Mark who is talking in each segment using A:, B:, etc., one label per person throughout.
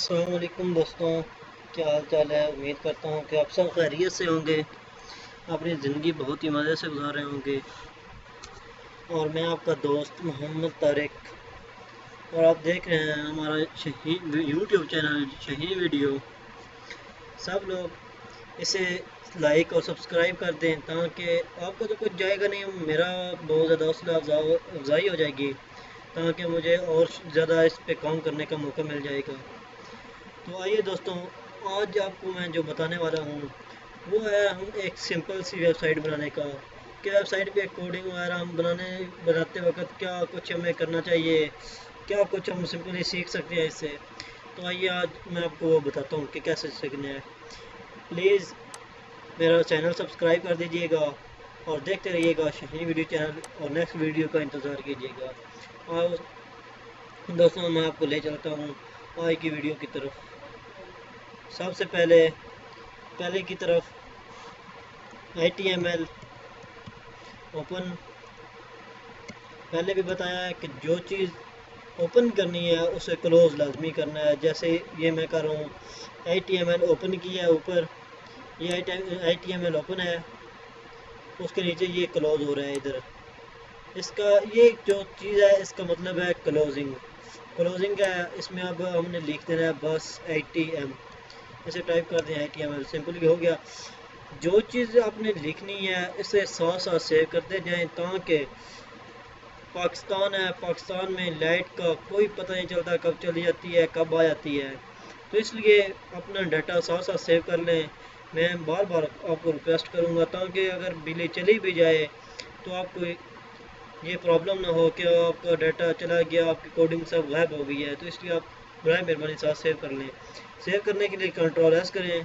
A: अस्सलाम वालेकुम दोस्तों, क्या हाल चाल है। उम्मीद करता हूँ कि आप सब खैरियत से होंगे, अपनी ज़िंदगी बहुत ही मज़े से गुजार रहे होंगे। और मैं आपका दोस्त मोहम्मद तारिक, और आप देख रहे हैं हमारा Shaheen YouTube channel Shaheen video. सब लोग इसे लाइक और सब्सक्राइब कर दें ताकि आपको तो कुछ जाएगा नहीं, मेरा बहुत ज़्यादा हौसला अफजाई हो जाएगी, ताकि मुझे और ज़्यादा इस पे काम करने का मौका मिल जाएगा। तो आइए दोस्तों, आज आपको मैं जो बताने वाला हूँ वो है हम एक सिंपल सी वेबसाइट बनाने का, कि वेबसाइट पे कोडिंग वगैरह हम बनाते वक्त क्या कुछ हमें करना चाहिए, क्या कुछ हम सिंपली सीख सकते हैं इससे। तो आइए आज मैं आपको वो बताता हूँ कि कैसे सीखना है। प्लीज़ मेरा चैनल सब्सक्राइब कर दीजिएगा और देखते रहिएगा शहीन वीडियो चैनल, और नेक्स्ट वीडियो का इंतज़ार कीजिएगा। और दोस्तों मैं आपको ले चलता हूँ आज की वीडियो की तरफ। सबसे पहले की तरफ HTML ओपन। पहले भी बताया है कि जो चीज़ ओपन करनी है उसे क्लोज़ लाजमी करना है। जैसे ये मैं कर रहा हूँ, HTML ओपन किया है ऊपर, ये HTML ओपन है, उसके नीचे ये क्लोज़ हो रहा है इधर। इसका ये जो चीज़ है इसका मतलब है क्लोजिंग। क्लोजिंग क्या है, इसमें अब हमने लिख देना है बस HTML, इसे टाइप कर दें HTML, सिंपली हो गया। जो चीज़ आपने लिखनी है इसे साथ साथ सेव करते जाएं, ताकि पाकिस्तान है, पाकिस्तान में लाइट का कोई पता नहीं चलता कब चली जाती है कब आ जाती है। तो इसलिए अपना डाटा साथ साथ सेव कर लें। मैं बार बार आपको रिक्वेस्ट करूँगा, ताकि अगर बिजली चली भी जाए तो आपको ये प्रॉब्लम ना हो कि आपका डाटा चला गया, आपकी कोडिंग सब गायब हो गई है। तो इसलिए आप बराए मेहरबानी साथ सेव कर लें। सेव करने के लिए कंट्रोल S करें।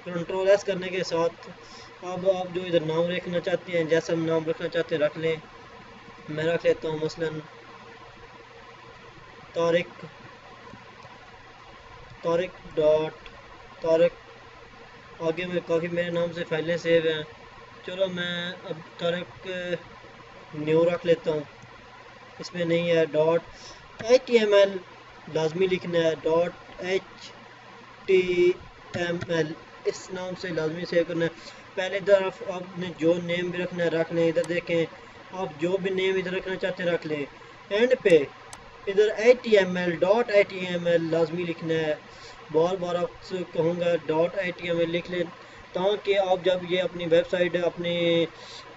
A: कंट्रोल S करने के साथ अब आप जो इधर नाम रखना चाहते हैं, जैसा नाम रखना चाहते हैं रख लें। मैं रख लेता हूँ मसलन तारिक, तारिक डॉट तारिक। आगे में काफ़ी मेरे नाम से फाइलें सेव हैं, चलो मैं अब तारिक न्यू रख लेता हूँ। इसमें नहीं है डॉट HTML, लाजमी लिखना है .HTML, इस नाम से लाजमी सेव करना है। पहले तरफ आपने जो नेम भी रखना है रख लें। इधर देखें, आप जो भी नेम इधर रखना चाहते हैं रख लें। एंड पे इधर HTML लाजमी लिखना है। बार बार आपसे कहूँगा .HTML लिख लें, ताकि आप जब ये अपनी वेबसाइट अपनी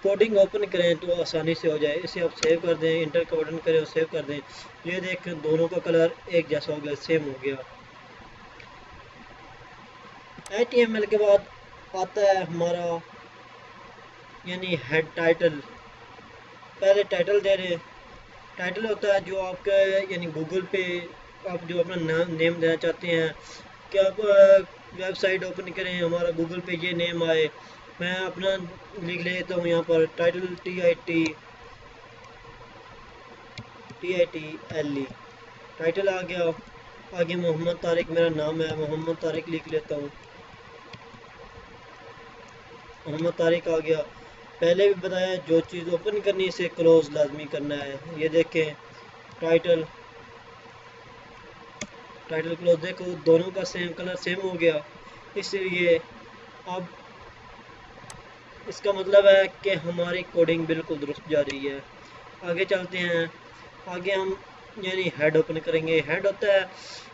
A: कोडिंग ओपन करें तो आसानी से हो जाए। इसे आप सेव कर दें, इंटर का बटन करें और सेव कर दें। ये देख दोनों का कलर एक जैसा हो गया, सेम हो गया। HTML के बाद आता है हमारा यानी हेड टाइटल। पहले टाइटल दे रहे। टाइटल होता है जो आपका यानी गूगल पे आप जो अपना नाम नेम देना चाहते हैं, कि आप वेबसाइट ओपन करें हमारा गूगल पे ये नेम आए। मैं अपना लिख लेता हूँ यहाँ पर टाइटल TITLE, टाइटल आ गया। आगे मोहम्मद तारिक मेरा नाम है, मोहम्मद तारिक लिख लेता हूँ, मोहम्मद तारिक आ गया। पहले भी बताया जो चीज़ ओपन करनी है इसे क्लोज लाजमी करना है। ये देखें टाइटल, टाइटल क्लोज, देखो दोनों का सेम कलर सेम हो गया। इसलिए अब इसका मतलब है कि हमारी कोडिंग बिल्कुल दुरुस्त जा रही है। आगे चलते हैं। आगे हम यानी हेड ओपन करेंगे। हेड होता है,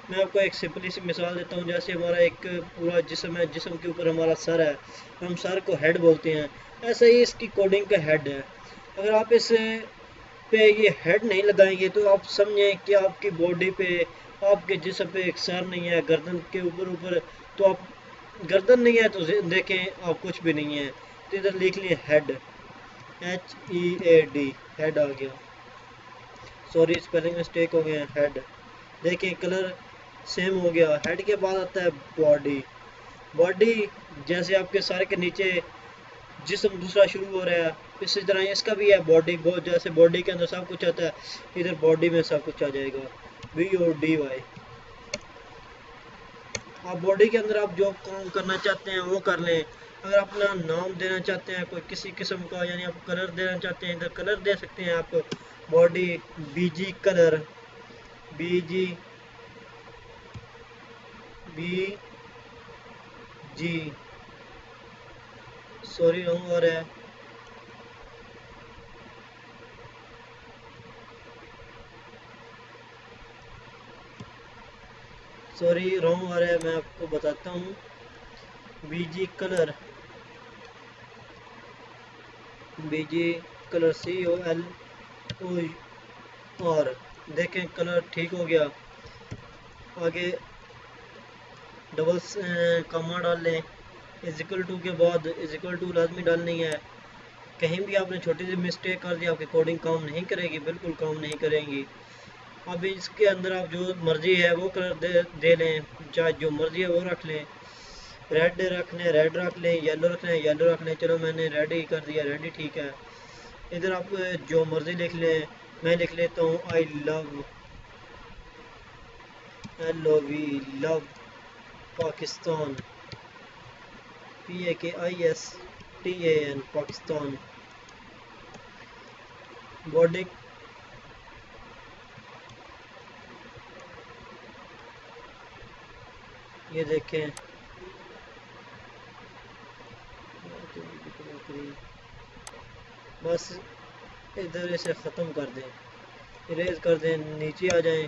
A: मैं आपको एक सिंपली सी मिसाल देता हूँ। जैसे हमारा एक पूरा जिस्म है, जिस्म के ऊपर हमारा सर है, हम सर को हेड बोलते हैं। ऐसे ही इसकी कोडिंग का हेड है। अगर आप इस पे ये हेड नहीं लगाएंगे तो आप समझें कि आपकी बॉडी पे, आपके जिस्म पे एक सर नहीं है, गर्दन के ऊपर ऊपर तो आप गर्दन नहीं है तो देखें आप कुछ भी नहीं है। तो इधर लिख लिए हेड, HEAD, हेड आ गया। सॉरी स्पेलिंग मिस्टेक हो गया, हेड। देखें कलर सेम हो गया। हेड के बाद आता है बॉडी। बॉडी जैसे आपके सर के नीचे जिस्म दूसरा शुरू हो रहा है, इसी तरह इसका भी है बॉडी। जैसे बॉडी के अंदर सब कुछ आता है, इधर बॉडी में सब कुछ आ जाएगा, BODY। आप बॉडी के अंदर आप जो काम करना चाहते हैं वो कर लें। अगर अपना नाम देना चाहते हैं कोई किसी किस्म का, यानी आप कलर देना चाहते हैं, इधर कलर दे सकते हैं आप। Body BG colour, BG B G, sorry wrong आ रहा है, सॉरी रॉन्ग आ रहा है, मैं आपको बताता हूँ। BG colour, BG colour COLOR, देखें कलर ठीक हो गया। आगे डबल कॉमा डाल लें, इजिकल टू के बाद इजिकल टू लाजमी डालनी है। कहीं भी आपने छोटी सी मिस्टेक कर दी आपकी कोडिंग काम नहीं करेगी, बिल्कुल काम नहीं करेंगी। अब इसके अंदर आप जो मर्ज़ी है वो कलर दे लें, चाहे जो मर्ज़ी है वो रख लें। रेड रखने रेड रख लें, येलो रखना है येलो रख लें। चलो मैंने रेड ही कर दिया, रेड ही ठीक है। इधर आप जो मर्ज़ी लिख लें, मैं लिख लेता हूँ I love, LOV, love Pakistan, PAKISTAN, Pakistan. Body, ये देखें, बस इधर इसे ख़त्म कर दें, इरेज कर दें, नीचे आ जाएं।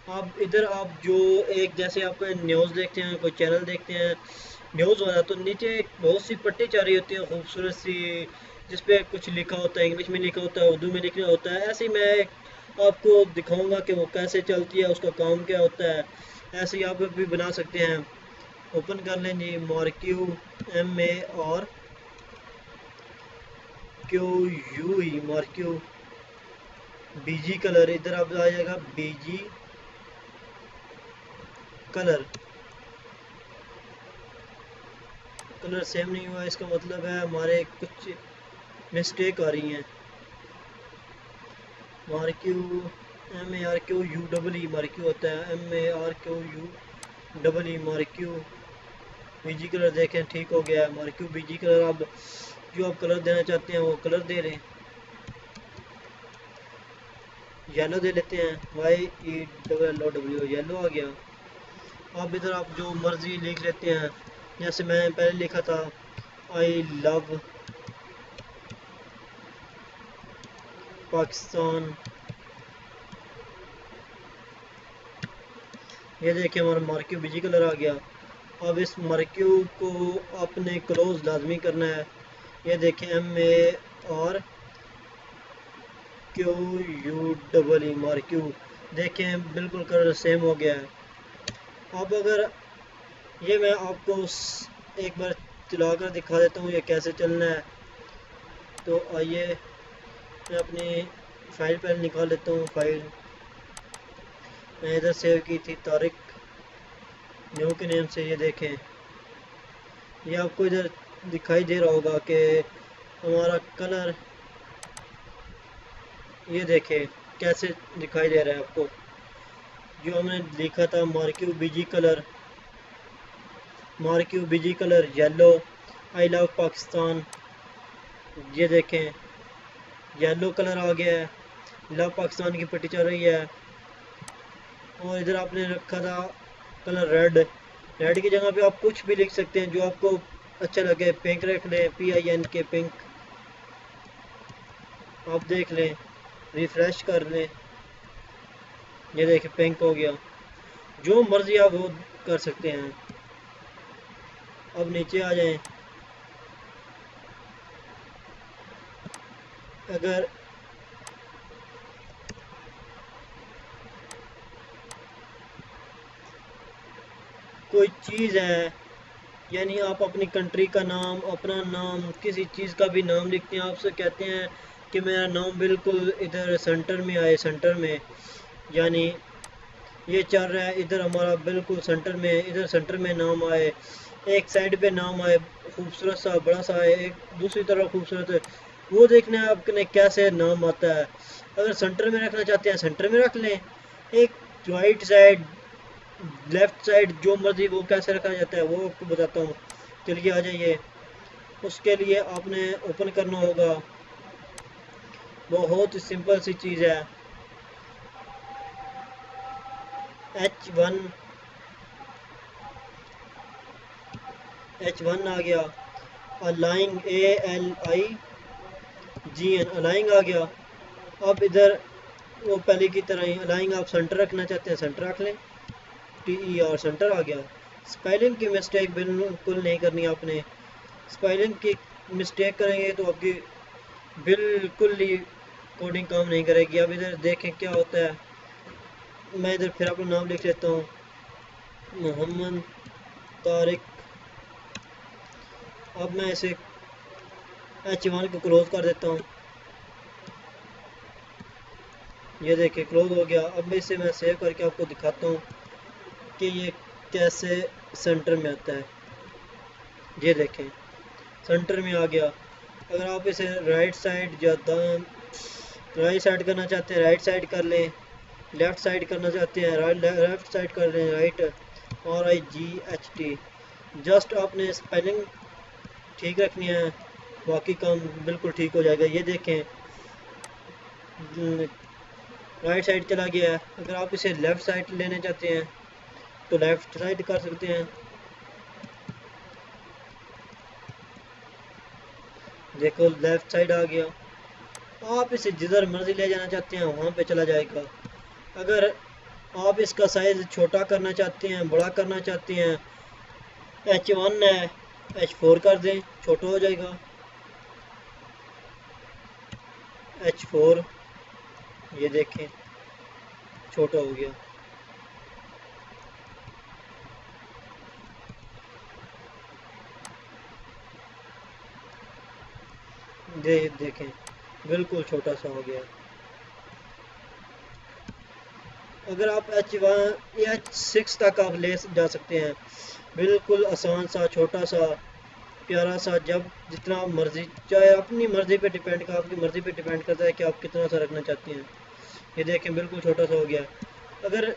A: अब इधर आप जो एक जैसे आप न्यूज़ देखते हैं, कोई चैनल देखते हैं न्यूज़ वाला, तो नीचे एक बहुत सी पट्टी चारी होती है खूबसूरत सी, जिस पे कुछ लिखा होता है, इंग्लिश में लिखा होता है, उर्दू में लिखा होता है। ऐसे ही मैं आपको दिखाऊंगा कि वो कैसे चलती है, उसका काम क्या होता है। ऐसे ही आप भी बना सकते हैं। ओपन कर लें जी, marquee MARQUE, marquee BG colour, इधर आप आ जाएगा बीजी कलर। कलर सेम नहीं हुआ, इसका मतलब है हमारे कुछ मिस्टेक आ रही हैं। मार्क्यू MARQUE, मार्क्यू होता है MARQUE, मार्क्यू बीजी कलर। देखें ठीक हो गया है मार्क्यू बीजी कलर। अब जो आप कलर देना चाहते हैं वो कलर दे लें। येलो दे लेते हैं, YELLOW, येलो आ गया। अब इधर आप जो मर्ज़ी लिख लेते हैं, जैसे मैं पहले लिखा था आई लव पाकिस्तान। ये देखिए हमारा मार्क्यू बीजी कलर आ गया। अब इस मार्क्यू को आपने क्लोज लाजमी करना है। ये देखें MARQUE, मार्क्यू, देखें बिल्कुल कलर सेम हो गया है। अब अगर ये मैं आपको एक बार चला कर दिखा देता हूँ ये कैसे चलना है। तो आइए मैं अपनी फ़ाइल पहले निकाल लेता हूँ। फ़ाइल मैं इधर सेव की थी तारिक न्यू के नेम से। ये देखें, ये आपको इधर दिखाई दे रहा होगा कि हमारा कलर, ये देखें कैसे दिखाई दे रहा है आपको। जो हमने लिखा था marquee BG colour yellow, I love Pakistan, ये देखें येलो कलर आ गया है, लव पाकिस्तान की पट्टी चल रही है। और इधर आपने रखा था कलर रेड, रेड की जगह पे आप कुछ भी लिख सकते हैं जो आपको अच्छा लगे। पिंक रख लें, PINK, पिंक। आप देख लें, रिफ़्रेश कर लें, ये देखें पिंक हो गया। जो मर्ज़ी आप वो कर सकते हैं। अब नीचे आ जाएं। अगर कोई चीज़ है, यानी आप अपनी कंट्री का नाम, अपना नाम, किसी चीज़ का भी नाम लिखते हैं, आपसे कहते हैं कि मेरा नाम बिल्कुल इधर सेंटर में आए, सेंटर में, यानी ये चल रहा है इधर हमारा बिल्कुल सेंटर में, इधर सेंटर में नाम आए, एक साइड पे नाम आए खूबसूरत सा बड़ा सा है, एक दूसरी तरफ खूबसूरत है, वो देखना है आपने कैसे नाम आता है। अगर सेंटर में रखना चाहते हैं सेंटर में रख लें, एक राइट साइड, लेफ्ट साइड, जो मर्जी, वो कैसे रखा जाता है वो आपको बताता हूँ। चलिए आ जाइए। उसके लिए आपने ओपन करना होगा, बहुत ही सिंपल सी चीज़ है। H1 H1 आ गया, अलाइंग ALIGN अलाइंग आ गया। अब इधर वो पहले की तरह ही अलाइंग आप सेंटर रखना चाहते हैं सेंटर रख लें, TER सेंटर आ गया। स्पेलिंग की मिस्टेक बिल्कुल नहीं करनी आपने, स्पेलिंग की मिस्टेक करेंगे तो आपकी बिल्कुल ही कोडिंग काम नहीं करेगी। अब इधर देखें क्या होता है, मैं इधर फिर अपना नाम लिख लेता हूँ, मोहम्मद तारिक। अब मैं इसे H1 को क्लोज कर देता हूँ, ये देखिए क्लोज हो गया। अब इसे मैं सेव करके आपको दिखाता हूँ कि ये कैसे सेंटर में आता है। ये देखें सेंटर में आ गया। अगर आप इसे राइट साइड या राइट साइड करना चाहते हैं राइट साइड कर लें, लेफ़्ट साइड करना चाहते हैं लेफ़्ट साइड कर लें, राइट RIGHT। जस्ट आपने स्पेलिंग ठीक रखनी है, बाकी काम बिल्कुल ठीक हो जाएगा। ये देखें राइट साइड चला गया है। अगर आप इसे लेफ़्ट साइड लेने चाहते हैं तो लेफ़्ट साइड कर सकते हैं। देखो लेफ़्ट साइड आ गया। आप इसे जिधर मर्ज़ी ले जाना चाहते हैं वहाँ पे चला जाएगा। अगर आप इसका साइज़ छोटा करना चाहते हैं बड़ा करना चाहते हैं, H1 है H4 कर दें, छोटा हो जाएगा। H4 ये देखें छोटा हो गया। देखें बिल्कुल छोटा सा हो गया। अगर आप H1 या H6 तक आप ले जा सकते हैं, बिल्कुल आसान सा छोटा सा प्यारा सा, जब जितना मर्ज़ी, चाहे अपनी मर्ज़ी पे डिपेंड का आपकी मर्ज़ी पे डिपेंड करता है कि आप कितना सा रखना चाहते हैं। ये देखें बिल्कुल छोटा सा हो गया। अगर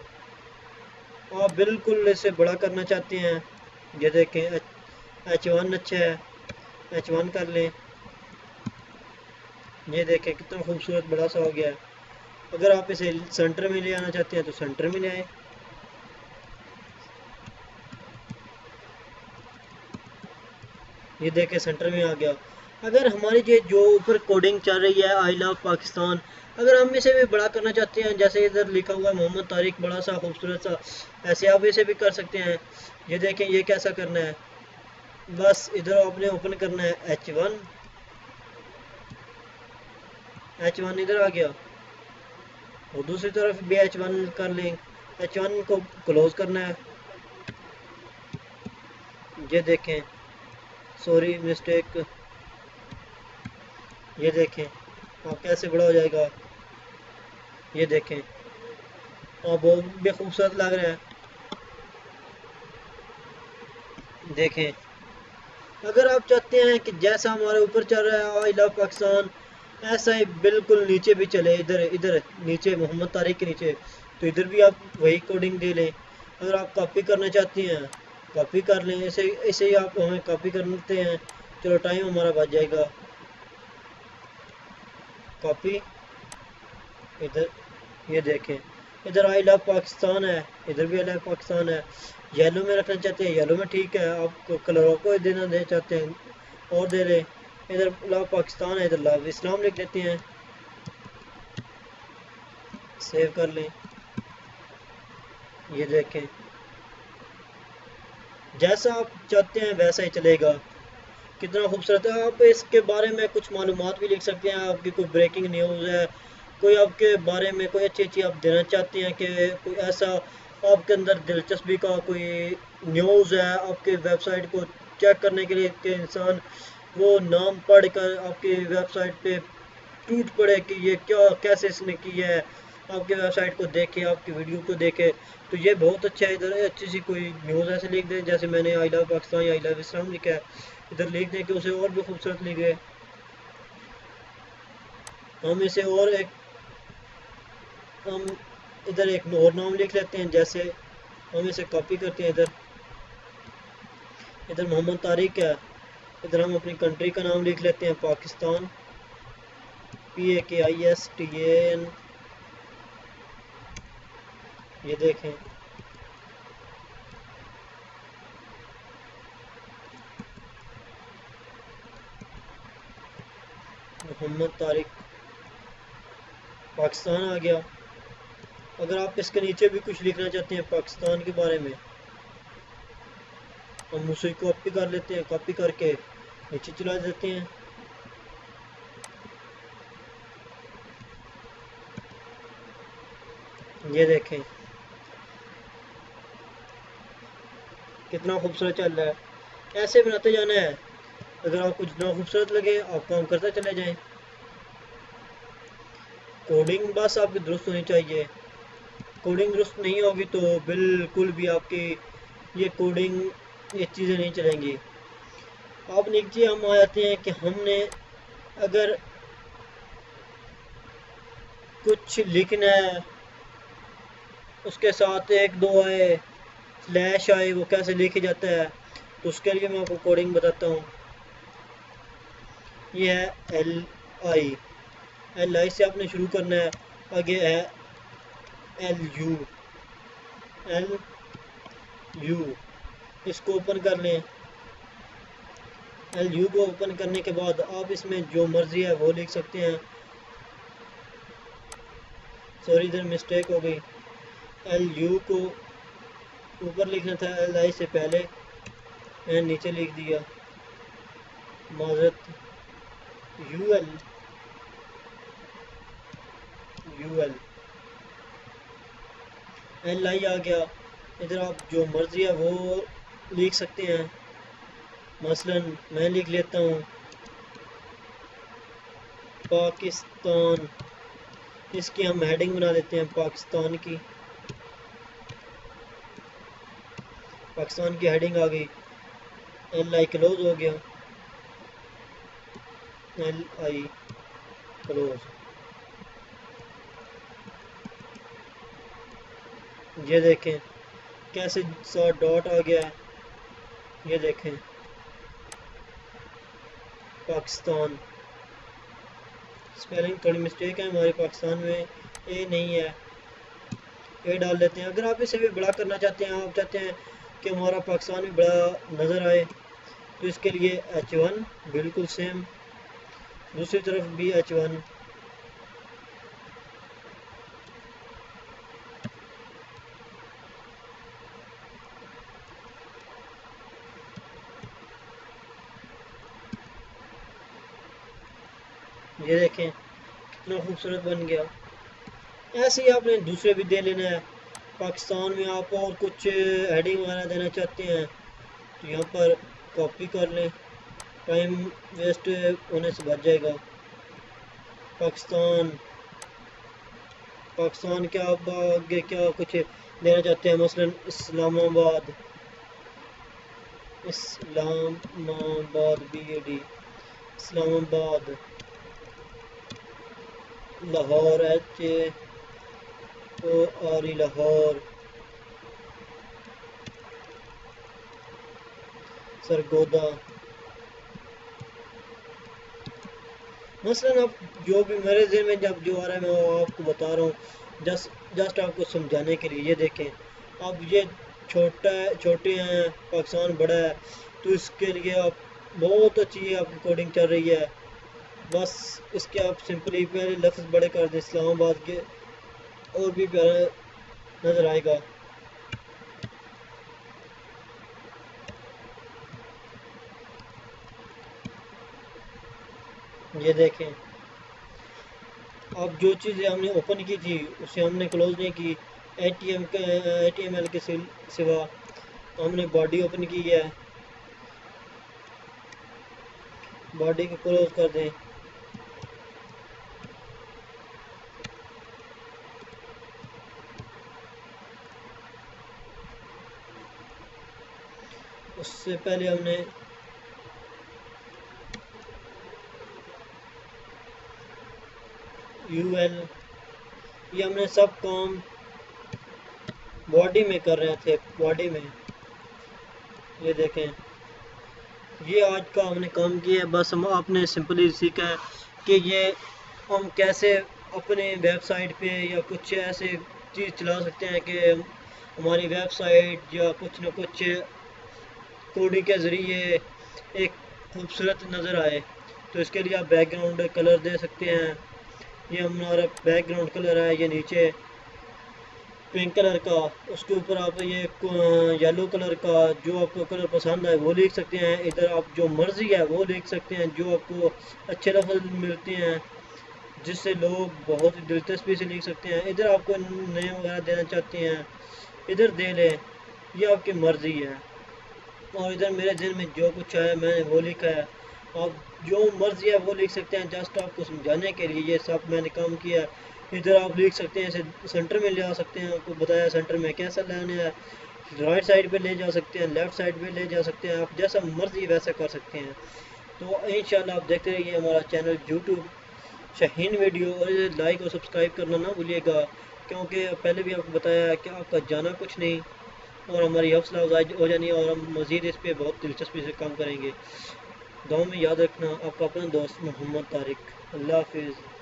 A: आप बिल्कुल इसे बड़ा करना चाहते हैं, ये देखें H1 अच्छा है, H1 कर लें। ये देखें कितना खूबसूरत बड़ा सा हो गया है। अगर आप इसे सेंटर में ले आना चाहते हैं तो सेंटर में ले आए। ये देखें सेंटर में आ गया। अगर हमारी ये जो ऊपर कोडिंग चल रही है आई लव पाकिस्तान, अगर हम इसे भी बड़ा करना चाहते हैं, जैसे इधर लिखा हुआ है मोहम्मद तारिक बड़ा सा खूबसूरत सा, ऐसे आप इसे भी कर सकते हैं। ये देखें ये कैसा करना है, बस इधर आपने ओपन करना है H1 इधर आ गया, और दूसरी तरफ भी H1 कर लें। H1 को क्लोज करना है। ये देखें सॉरी मिस्टेक, ये देखें आप कैसे बड़ा हो जाएगा। ये देखें और बहुत भी खूबसूरत लग रहा है। देखें अगर आप चाहते हैं कि जैसा हमारे ऊपर चल रहा है आई लव पाकिस्तान, ऐसा ही बिल्कुल नीचे भी चले, इधर इधर नीचे मोहम्मद तारिक के नीचे, तो इधर भी आप वही कोडिंग दे लें। अगर आप कॉपी करना चाहते हैं कॉपी कर लें, ऐसे ऐसे ही आप हमें कॉपी करते हैं। चलो टाइम हमारा बच जाएगा। कॉपी इधर, ये देखें इधर आई लव पाकिस्तान है, इधर भी आई लव पाकिस्तान है। येलो में रखना चाहते हैं येलो में ठीक है, आप कलरों को देना दे चाहते हैं और दे लें। इधर लव पाकिस्तान है, इधर लव इस्लाम लिख देते हैं, सेव कर लें। ये देखें जैसा आप चाहते हैं वैसा ही चलेगा। कितना खूबसूरत है। आप इसके बारे में कुछ मालूमात भी लिख सकते हैं, आपकी कोई ब्रेकिंग न्यूज़ है, कोई आपके बारे में कोई अच्छी अच्छी आप देना चाहते हैं कि कोई ऐसा आपके अंदर दिलचस्पी का कोई न्यूज़ है, आपके वेबसाइट को चेक करने के लिए कि इंसान वो नाम पढ़ कर आपकी वेबसाइट पे टूट पड़े कि ये क्या कैसे इसने किया है, आपकी वेबसाइट को देखे आपकी वीडियो को देखे, तो ये बहुत अच्छा है। इधर अच्छी सी कोई न्यूज़ ऐसे लिख दें, जैसे मैंने आई लव पाकिस्तान या आई लव इस्लाम लिखा है, इधर लिख दें कि उसे और भी खूबसूरत लिखे। हम इसे और एक हम इधर एक और नाम लिख लेते हैं, जैसे हम इसे कॉपी करते हैं, इधर इधर मोहम्मद तारिक है, इधर हम अपनी कंट्री का नाम लिख लेते हैं पाकिस्तान, PAKISTAN। ये देखें मोहम्मद तारिक पाकिस्तान आ गया। अगर आप इसके नीचे भी कुछ लिखना चाहते हैं पाकिस्तान के बारे में, हम उसे कॉपी कर लेते हैं, कॉपी करके नीचे चला देते हैं। ये देखें कितना खूबसूरत चल रहा है। ऐसे बनाते जाना है। अगर आपको जितना खूबसूरत लगे आप काम करते चले जाएं। कोडिंग बस आपकी दुरुस्त होनी चाहिए। कोडिंग दुरुस्त नहीं होगी तो बिल्कुल भी आपकी ये कोडिंग ये चीज़ें नहीं चलेंगी। अब नीचे हम आ जाते हैं कि हमने अगर कुछ लिखना है उसके साथ एक दो आए स्लैश आए वो कैसे लिखा जाता है, तो उसके लिए मैं आपको कोडिंग बताता हूँ। ये है एल आई से आपने शुरू करना है। आगे है एल यू, इसको ओपन कर लें। एल यू को ओपन करने के बाद आप इसमें जो मर्जी है वो लिख सकते हैं। सॉरी इधर मिस्टेक हो गई। एल यू को ऊपर लिखना था, एल आई से पहले मैंने नीचे लिख दिया। माजरत यू एल एल आई आ गया। इधर आप जो मर्जी है वो लिख सकते हैं। मसलन मैं लिख लेता हूँ पाकिस्तान। इसकी हम हेडिंग बना देते हैं पाकिस्तान की। पाकिस्तान की हेडिंग आ गई। एल आई क्लोज हो गया। L I close. ये देखें कैसे सा डॉट आ गया है। ये देखें पाकिस्तान। स्पेलिंग थोड़ी मिस्टेक है हमारे पाकिस्तान में, ए नहीं है, ए डाल लेते हैं। अगर आप इसे भी बड़ा करना चाहते हैं, आप चाहते हैं कि हमारा पाकिस्तान भी बड़ा नज़र आए, तो इसके लिए H1 बिल्कुल सेम, दूसरी तरफ भी H1। ये देखें कितना खूबसूरत बन गया। ऐसे ही आपने दूसरे भी दे लेना है। पाकिस्तान में आप और कुछ हेडिंग वगैरह देना चाहते हैं तो यहाँ पर कॉपी कर लें, टाइम वेस्ट होने से बच जाएगा। पाकिस्तान पाकिस्तान के आप आगे क्या कुछ देना चाहते हैं, मसलन इस्लामाबाद BAD इस्लामाबाद। लाहौर HORE लाहौर। सरगोदा। मसलन आप जो भी मेरे ज़हन में जब जो आ रहा है मैं वो आपको बता रहा हूँ, जस्ट आपको समझाने के लिए। ये देखें अब ये छोटे हैं, पाकिस्तान बड़ा है, तो इसके लिए आप बहुत अच्छी आपकी कोडिंग चल रही है। बस इसके आप सिंपली पहले लफ्ज़ बड़े कर दें इस्लामाबाद के, और भी प्यारा नज़र आएगा। ये देखें अब जो चीज़ें हमने ओपन की थी उसे हमने क्लोज नहीं की। HTML के सिवा हमने बॉडी ओपन की है, बॉडी को क्लोज कर दें। उससे पहले हमने UL, ये हमने सब काम बॉडी में कर रहे थे, बॉडी में। ये देखें ये आज का हमने काम किया है। बस हम आपने सिंपली सीखा है कि ये हम कैसे अपने वेबसाइट पे या कुछ ऐसे चीज़ चला सकते हैं कि हमारी वेबसाइट या कुछ न कुछ कोडिंग के ज़रिए एक खूबसूरत नज़र आए। तो इसके लिए आप बैकग्राउंड कलर दे सकते हैं। ये हमारा बैकग्राउंड कलर है, ये नीचे पिंक कलर का, उसके ऊपर आप ये येलो कलर का जो आपको कलर पसंद है वो लिख सकते हैं। इधर आप जो मर्ज़ी है वो लिख सकते हैं, जो आपको अच्छे लफ्ज़ मिलते हैं जिससे लोग बहुत ही दिलचस्पी से लिख सकते हैं। इधर आपको नेम वगैरह देना चाहते हैं इधर दे लें, ये आपकी मर्ज़ी है। और इधर मेरे दिल में जो कुछ है मैंने वो लिखा है, आप जो मर्ज़ी है वो लिख सकते हैं। जस्ट आपको समझाने के लिए ये सब मैंने काम किया है। इधर आप लिख सकते हैं, इसे सेंटर में ले आ सकते हैं, आपको बताया सेंटर में कैसा लाना है। राइट साइड पे ले जा सकते हैं, लेफ़्ट साइड पे ले जा सकते हैं, आप जैसा मर्ज़ी वैसा कर सकते हैं। तो इंशाल्लाह आप देखते रहिए हमारा चैनल यूट्यूब शाहीन वीडियो, और इसे लाइक और सब्सक्राइब करना ना भूलिएगा, क्योंकि पहले भी आपको बताया है कि आपका जाना कुछ नहीं और हमारी हौसला अफजाई हो जानी है, और हम मज़ीद इस पर बहुत दिलचस्पी से काम करेंगे। दुआ में याद रखना, आपका अपना दोस्त मोहम्मद तारिक। अल्लाह हाफिज़।